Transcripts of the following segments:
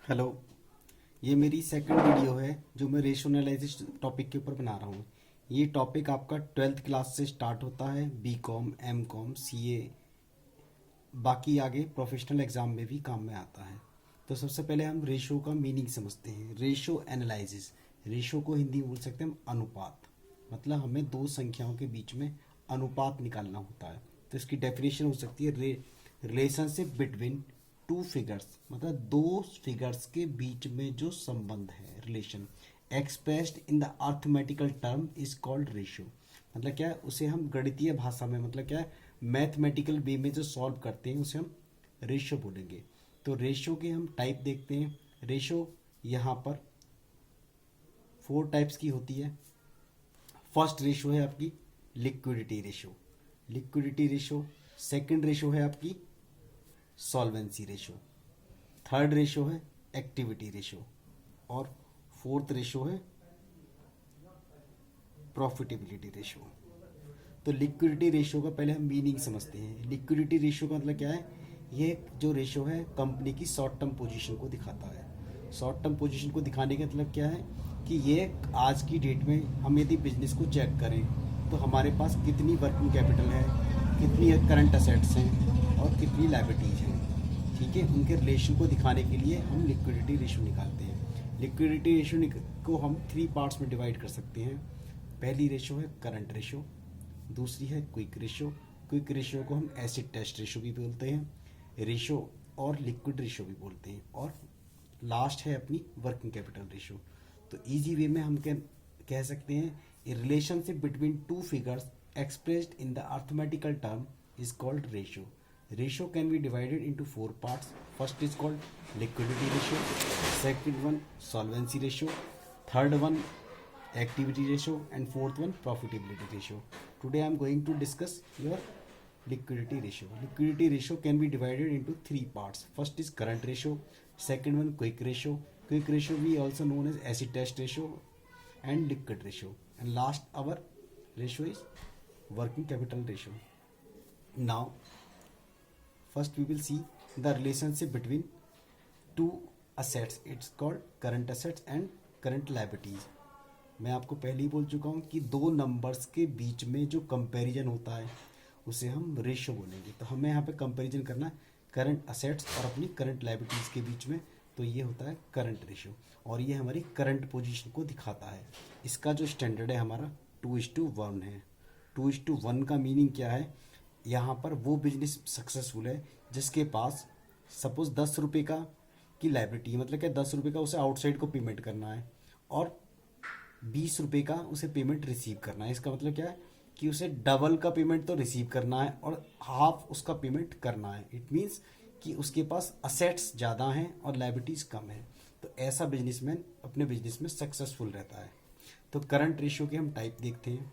Hello. ये मेरी second video है जो मैं रेशो एनालिसिस टॉपिक के ऊपर बना रहा हूँ। ये टॉपिक आपका 12th क्लास से स्टार्ट होता है, बी कॉम, एम कॉम, सी ए, बाकी आगे प्रोफेशनल एग्ज़ाम में भी काम में आता है। तो सबसे पहले हम रेशो का मीनिंग समझते हैं। रेशो एनालिसिस, रेशो को हिंदी में बोल सकते हैं हम अनुपात, मतलब हमें दो संख्याओं के बीच में अनुपात निकालना होता है। तो इसकी डेफिनेशन हो सकती है रिलेशनशिप बिटवीन टू फिगर्स, मतलब दो फिगर्स के बीच में जो संबंध है, relation expressed in the arithmetical term is called ratio. मतलब क्या है, उसे हम गणितीय भाषा में, मतलब क्या है, मैथमेटिकल वे में जो सॉल्व करते हैं उसे हम रेशियो बोलेंगे। तो रेशियो के हम टाइप देखते हैं। रेशियो यहाँ पर 4 टाइप्स की होती है। फर्स्ट रेशियो है आपकी liquidity ratio, liquidity ratio. Second ratio है आपकी सॉल्वेंसी रेशियो। थर्ड रेशियो है एक्टिविटी रेशियो। और फोर्थ रेशियो है प्रॉफिटेबिलिटी रेशियो। तो लिक्विडिटी रेशियो का पहले हम मीनिंग समझते हैं। लिक्विडिटी रेशियो का मतलब क्या है, ये जो रेशियो है कंपनी की शॉर्ट टर्म पोजीशन को दिखाता है। शॉर्ट टर्म पोजीशन को दिखाने का मतलब क्या है कि ये आज की डेट में हम यदि बिजनेस को चेक करें तो हमारे पास कितनी वर्किंग कैपिटल है, कितनी करंट असेट्स हैं और कितनी लायबिलिटीज हैं, ठीक है, उनके रिलेशन को दिखाने के लिए हम लिक्विडिटी रेशियो निकालते हैं। लिक्विडिटी रेशियो को हम 3 पार्ट्स में डिवाइड कर सकते हैं। पहली रेशियो है करंट रेशियो, दूसरी है क्विक रेशियो। क्विक रेशियो को हम एसिड टेस्ट रेशियो भी बोलते हैं, रेशियो और लिक्विड रेशियो भी बोलते हैं। और लास्ट है अपनी वर्किंग कैपिटल रेशियो। तो इजी वे में हम कह सकते हैं ए relationship between two figures expressed in the arithmetical term is called ratio. Ratio can be divided into 4 parts. First is called liquidity ratio, second one solvency ratio, third one activity ratio, and fourth one profitability ratio. Today I am going to discuss your liquidity ratio. Liquidity ratio can be divided into 3 parts. First is current ratio, second one quick ratio. Quick ratio we also known as acid test ratio and liquid ratio, and last our ratio is working capital ratio. Now first we will see the relationship between two assets. It's called current assets and current liabilities. मैं आपको पहले ही बोल चुका हूँ कि दो numbers के बीच में जो कंपैरिजन होता है उसे हम रेशियो बोलेंगे। तो हमें यहाँ पे कंपैरिजन करना है करंट असेट्स और अपनी करंट लायबिलिटीज़ के बीच में, तो ये होता है करंट रेशियो और ये हमारी करंट पोजीशन को दिखाता है। इसका जो स्टैंडर्ड है हमारा 2:1 है। 2:1 का मीनिंग क्या है, यहाँ पर वो बिजनेस सक्सेसफुल है जिसके पास सपोज 10 रुपये का की लायबिलिटी है, मतलब क्या 10 रुपये का उसे आउटसाइड को पेमेंट करना है और 20 रुपये का उसे पेमेंट रिसीव करना है। इसका मतलब क्या है कि उसे डबल का पेमेंट तो रिसीव करना है और हाफ उसका पेमेंट करना है। इट मीन्स कि उसके पास असेट्स ज़्यादा हैं और लायबिलिटीज़ कम है। तो ऐसा बिजनेसमैन अपने बिजनेस में सक्सेसफुल रहता है। तो करंट रेशियो के हम टाइप देखते हैं।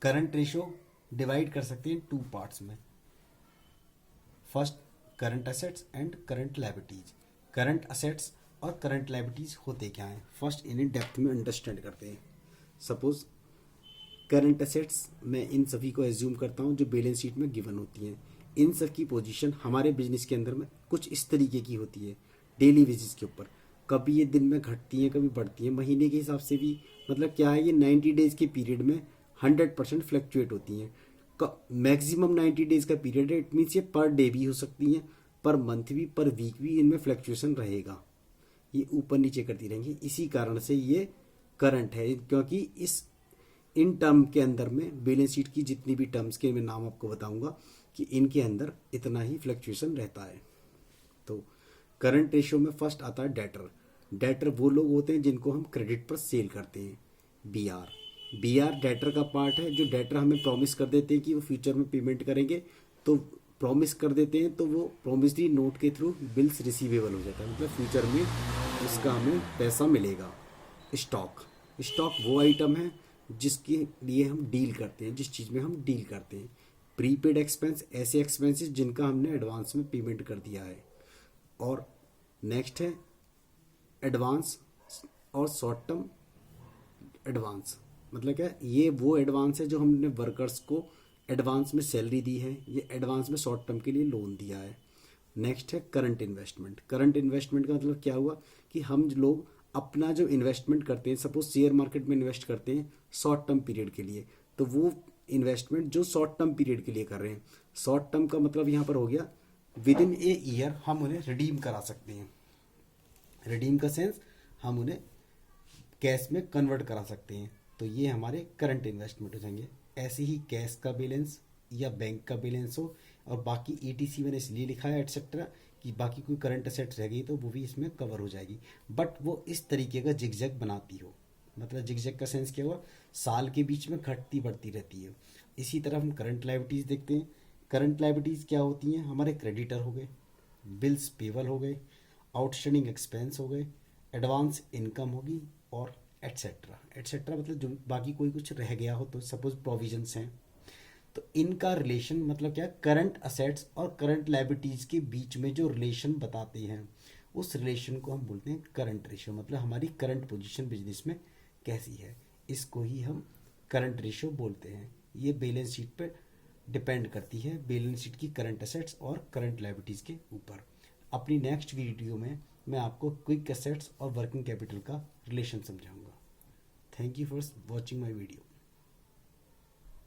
करंट रेशियो डिवाइड कर सकते हैं 2 पार्ट्स में। First current assets and current liabilities. Current assets और करंट लायबिलिटीज होते क्या हैं, फर्स्ट इन्हें डेप्थ में अंडरस्टैंड करते हैं। सपोज करंट असेट्स, मैं इन सभी को एज्यूम करता हूँ जो बैलेंस शीट में गिवन होती हैं। इन सब की पोजीशन हमारे बिजनेस के अंदर में कुछ इस तरीके की होती है डेली बेसिस के ऊपर। कभी ये दिन में घटती हैं, कभी बढ़ती हैं, महीने के हिसाब से भी, मतलब क्या है, ये 90 डेज के पीरियड में 100% फ्लक्चुएट होती हैं। मैक्सिमम 90 डेज का पीरियड है। इट मीन्स ये पर डे भी हो सकती हैं, पर मंथ भी, पर वीक भी इनमें फ्लक्चुएशन रहेगा, ये ऊपर नीचे करती रहेंगी। इसी कारण से ये करंट है, क्योंकि इन टर्म के अंदर में बैलेंस शीट की जितनी भी टर्म्स के मैं नाम आपको बताऊंगा कि इनके अंदर इतना ही फ्लक्चुएशन रहता है। तो करंट रेशियो में फर्स्ट आता है डेटर। डेटर वो लोग होते हैं जिनको हम क्रेडिट पर सेल करते हैं। बी आर डेटर का पार्ट है, जो डेटर हमें प्रॉमिस कर देते हैं कि वो फ्यूचर में पेमेंट करेंगे, तो प्रॉमिस कर देते हैं तो वो प्रॉमिसरी नोट के थ्रू बिल्स रिसीवेबल हो जाता है, मतलब फ्यूचर में उसका हमें पैसा मिलेगा। स्टॉक, स्टॉक वो आइटम है जिसके लिए हम डील करते हैं, जिस चीज़ में हम डील करते हैं। प्रीपेड एक्सपेंस, ऐसे एक्सपेंसेस जिनका हमने एडवांस में पेमेंट कर दिया है। और नेक्स्ट है एडवांस और शॉर्ट टर्म एडवांस। मतलब क्या, ये वो एडवांस है जो हमने वर्कर्स को एडवांस में सैलरी दी है, ये एडवांस में शॉर्ट टर्म के लिए लोन दिया है। नेक्स्ट है करंट इन्वेस्टमेंट। करंट इन्वेस्टमेंट का मतलब क्या हुआ कि हम लोग अपना जो इन्वेस्टमेंट करते हैं, सपोज शेयर मार्केट में इन्वेस्ट करते हैं शॉर्ट टर्म पीरियड के लिए, तो वो इन्वेस्टमेंट जो शॉर्ट टर्म पीरियड के लिए कर रहे हैं, शॉर्ट टर्म का मतलब यहाँ पर हो गया विद इन ए ईयर हम उन्हें रिडीम करा सकते हैं। रिडीम का सेंस हम उन्हें कैश में कन्वर्ट करा सकते हैं, तो ये हमारे करंट इन्वेस्टमेंट हो जाएंगे। ऐसे ही कैश का बैलेंस या बैंक का बैलेंस हो, और बाकी ETC मैंने इसलिए लिखा है एटसेट्रा कि बाकी कोई करंट असेट्स रह गई तो वो भी इसमें कवर हो जाएगी, बट वो इस तरीके का जिगजैग बनाती हो। मतलब जिगजैग का सेंस क्या हुआ, साल के बीच में घटती बढ़ती रहती है। इसी तरह हम करंट लायबिलिटीज़ देखते हैं। करंट लायबिलिटीज़ क्या होती हैं, हमारे क्रेडिटर हो गए, बिल्स पेबल हो गए, आउटस्टैंडिंग एक्सपेंस हो गए, एडवांस इनकम होगी, और एट्सेट्रा। एट्सेट्रा मतलब जो बाकी कोई कुछ रह गया हो, तो सपोज प्रोविजंस हैं, तो इनका रिलेशन मतलब क्या है, करंट असेट्स और करंट लायबिलिटीज़ के बीच में जो रिलेशन बताते हैं, उस रिलेशन को हम बोलते हैं करंट रेशियो। मतलब हमारी करंट पोजीशन बिजनेस में कैसी है, इसको ही हम करंट रेशियो बोलते हैं। ये बैलेंस शीट पर डिपेंड करती है, बैलेंस शीट की करंट असेट्स और करंट लायबिलिटीज़ के ऊपर। अपनी नेक्स्ट वीडियो में मैं आपको क्विक असेट्स और वर्किंग कैपिटल का रिलेशन समझाऊंगा। Thank you for watching my video.